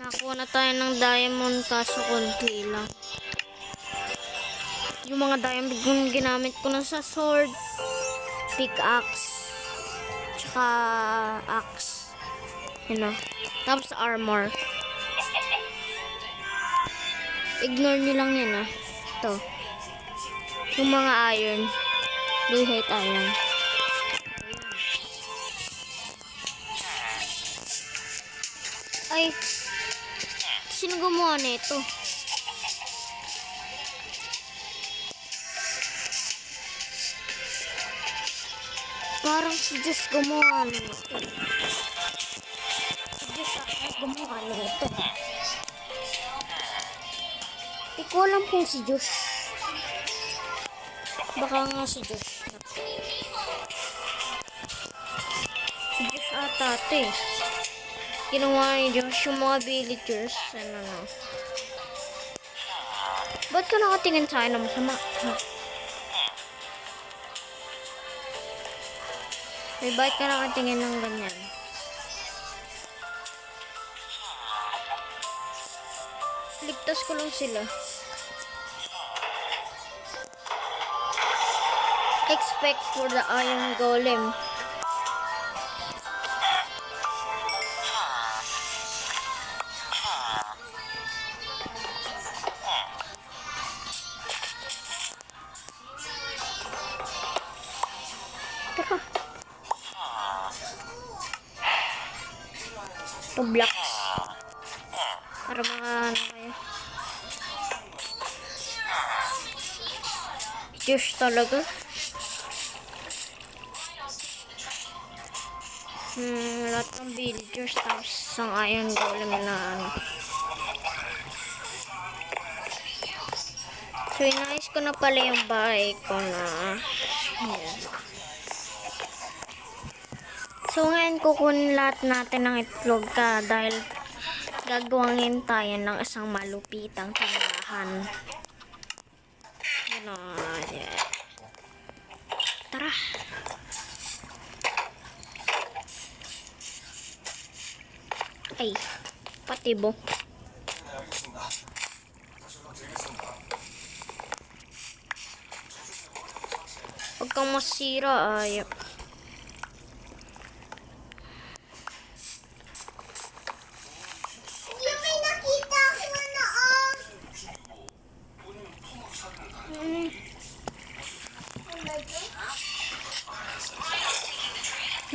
Nakuha na tayo ng diamond kaso konti lang. Yung mga diamond yung ginamit ko na sa sword, pickaxe, tsaka axe. Yun o. Tapos armor. Ignore nyo lang yan ah. Ito. Yung mga iron. Blue height iron. Ay. Sino gumawa nito? Parang si Diyos gumawa nito. Si Diyos ay gumawa nito. Di ko alam kung si Diyos. Baka nga si Diyos. Si Diyos ata ito eh. Ginawa ni Diyos yung mga villagers. Ano na. Ba't ka nakatingin sa akin na masama? Ha? May ba't ka nakatingin ng ganyan? Ligtas ko lang sila. Expect for the iron golem. Teka. Ito blocks. Para mga ano kayo. Diyos talaga. Lahat ng villagers tapos isang iron golem na ano. So, inayos ko na pala yung bahay ko na yan. So, ngayon kukunin lahat natin ng itlog ka dahil gagawin tayo ng isang malupitang tindahan. Yun o. Yeah. Tara. Ay, patibo. Huwag kang masira, ay. May nakita ako na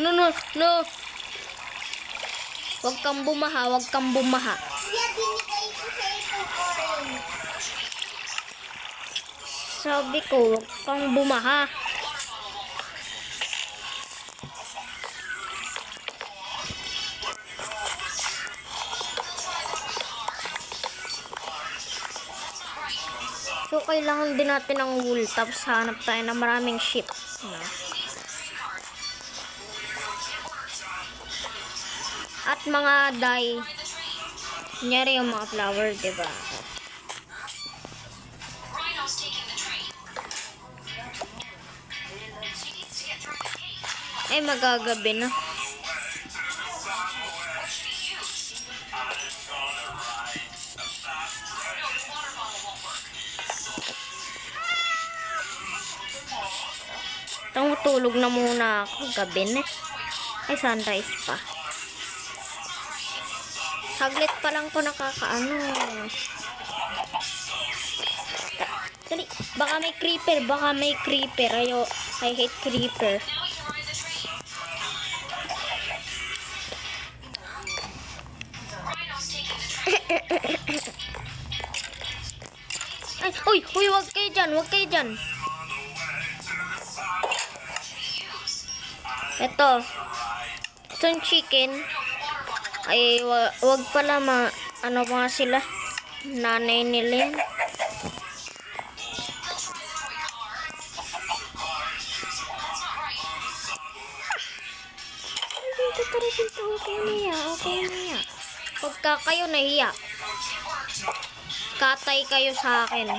No. Huwag kang bumaha, huwag kang bumaha. Kuya, binigay ko sa itong orange. Sabi ko, huwag kang bumaha. So, kailangan din natin ng wool. Tapos, hanap tayo ng maraming sheep. No? At mga dye. Kunyari yung mga flower, diba? Ay, magagabi na. Tulog na muna ako. Gabi na. Ay, sunrise pa. Saglit pa lang ko nakakaano. Dali. Baka may creeper. Baka may creeper. I hate creeper. Ay, uy, wag kayo dyan. Wag kayo dyan. Ito yung chicken ay wag pala ano mga sila nanay nila yan. Okay niya. Pagka kayo nahiya, katay kayo sa akin.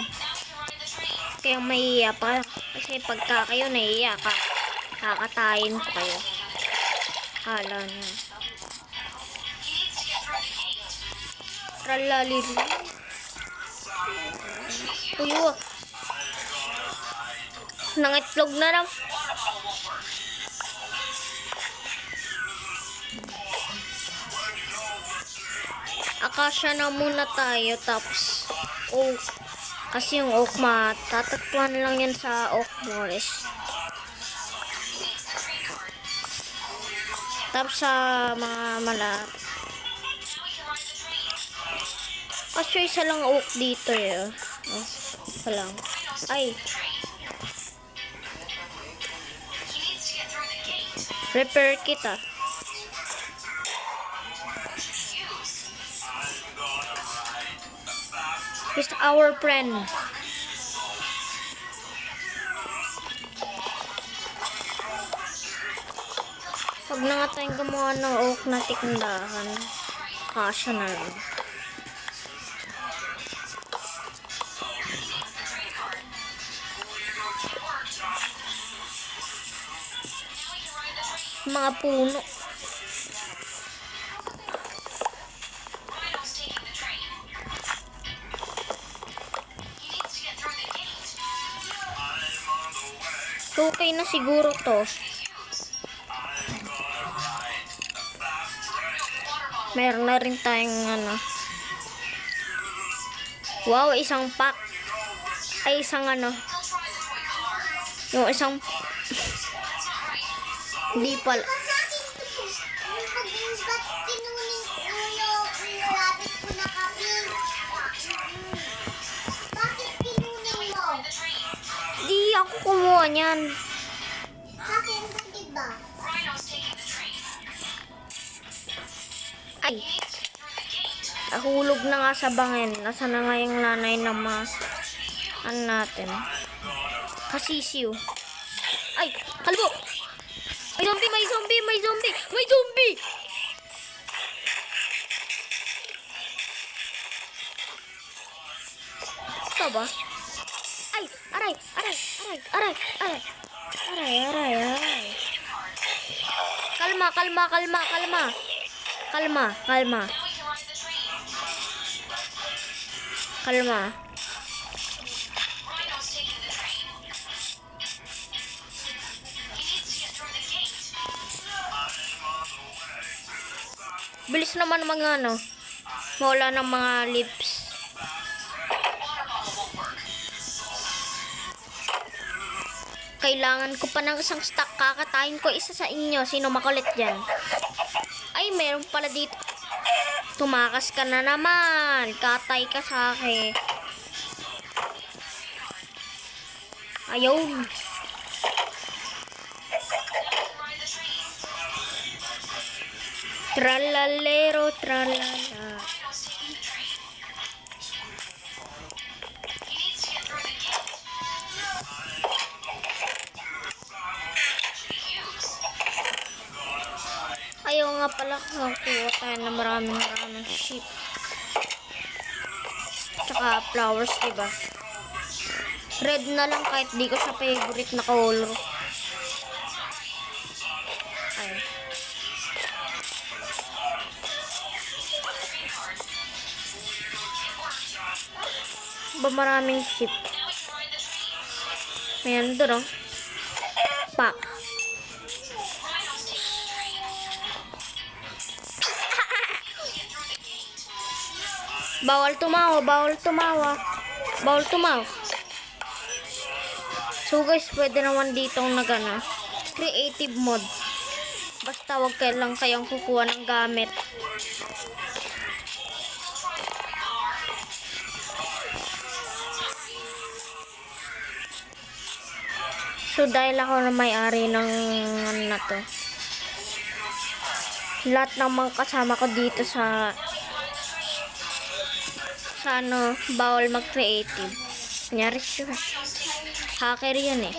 Kaya mahiya pa kasi pagka kayo nahiya kakatayin ko kayo. Hala niya. Tralalir. Uy, oh. Nangitlog na lang. Akasya na muna tayo, tapos oak. Kasi yung oak matatagpuan lang yan sa oak forest. Tapos sa mga kasi isa lang oak dito eh. Oh, isa lang. Ay. Repair kit ah. He's our friend. Huwag na nga tayong gumawa ng oak na tikundahan. Kasya na lang. Mga puno. So, okay na siguro to. Meron na rin tayong ano. Wow, isang pack. Ay, isang ano. Yung isang hindi pala. Sa akin, ba't kinunin ko yung rabbit ko na kaping? Bakit kinunin mo? Di ako kumuha niyan. Sa akin, diba? Ay. Nahulog na nga sa bangin. Nasa na nga yung nanay na ano natin. Kasisiw. Ay, kalbo! May zombie, may zombie, may zombie, may zombie! Ito ba? Ay, aray, aray, aray, aray, aray. Aray, aray, aray. Kalma, kalma, kalma, kalma. Kalma, kalma. Kalma. Bilis naman mga ano. Mawala ng mga lips. Kailangan ko pa ng isang stock. Kakatayin ko isa sa inyo. Sino makulit dyan? Ay, meron pala dito. Tumakas ka na naman. Katay ka sa akin. Ayun. Tralalero, tralala. Ayaw nga pala kukuha tayo ng maraming sheep. Tsaka flowers, diba? Red na lang kahit di ko sa favorite na color. Ay. Ba maraming sheep. Ayan doon, oh. Pak. Bawal tumawa, bawal tumawa. Bawal tumawa. So guys, pwede naman ditong nagana creative mode. Basta wag lang kayong kukuha ng gamit. So dahil ako na may-ari ng ano na to. Lahat ng mga kasama ko dito sa ano, bawal mag-creative. Kunyari siya. Hacker yan eh.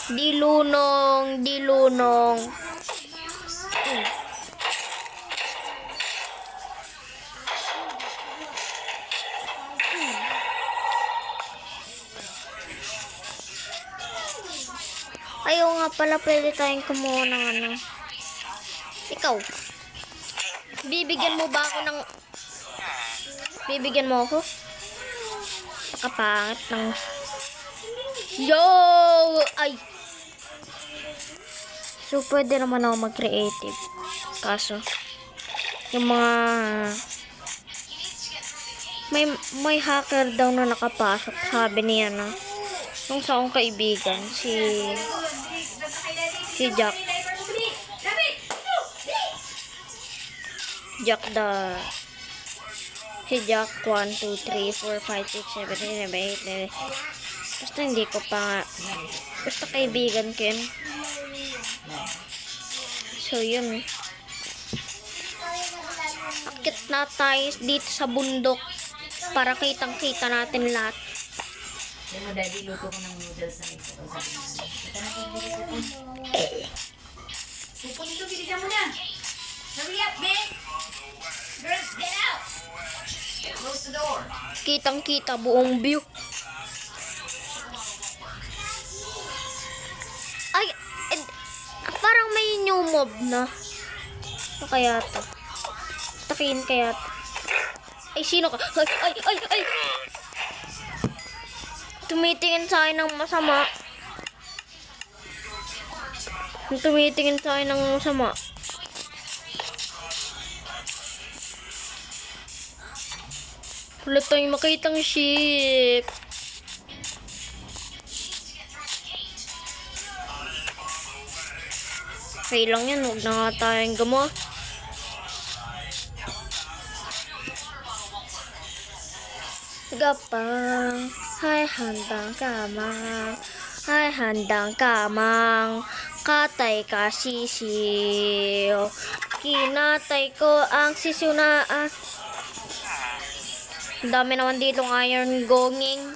Dilunong. Ayaw nga pala, pwede tayong kumuha ng ano. Ikaw. Bibigyan mo ba ako ng... Bibigyan mo ako? Kapangit ng... Yo! Ay! So, pwede naman ako mag-creative. Kaso, yung mga... May hacker daw na nakapasok. Sabi niya na. Nung sa akong kaibigan, si Jack. Si Jack 1, 2, 3, 4, 5, 6, 7, 8, 9. Basta hindi ko pa nga. Basta kaibigan ko yun. So, yun. Akit na tayo dito sa bundok para kitang-kita natin lahat. Hindi mo, daddy, luto ko ng noodles na isa. Ito na kung hindi ko. Pupun ito, bilisan mo na. Hurry up, man. Girls, get out. Close the door. Kitang-kita buong view. Ay, parang may new mob na. Ano kaya to? Takin kaya to. Ay, sino ka? Ay! Tumitingin sa akin ng masama. Tumitingin sa akin ng masama. Wala tayong makitang ship. Okay lang yan. Huwag na nga tayong gamo. Gapang, hay handang kamang, hay handang kamang, katay ka sisiw, kinatay ko ang sisiw na Ang dami naman ditong iron gonging.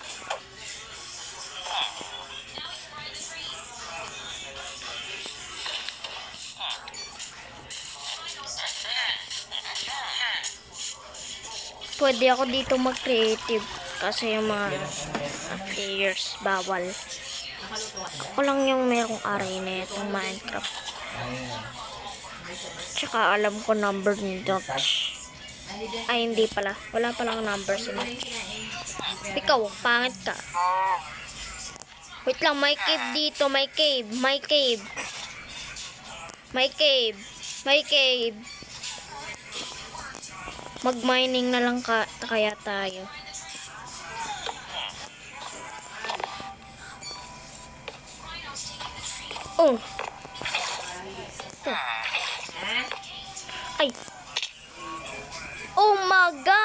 Pwede ako dito mag-creative kasi yung mga players bawal. Ako lang yung merong aray na itong Minecraft. Tsaka alam ko number ni Dodge. Ay, hindi pala. Wala palang number si Dodge. Ikaw, pangit ka. Wait lang, may cave dito. May cave. Mag-mining na lang kaya tayo. Oh. Ay. Oh my God.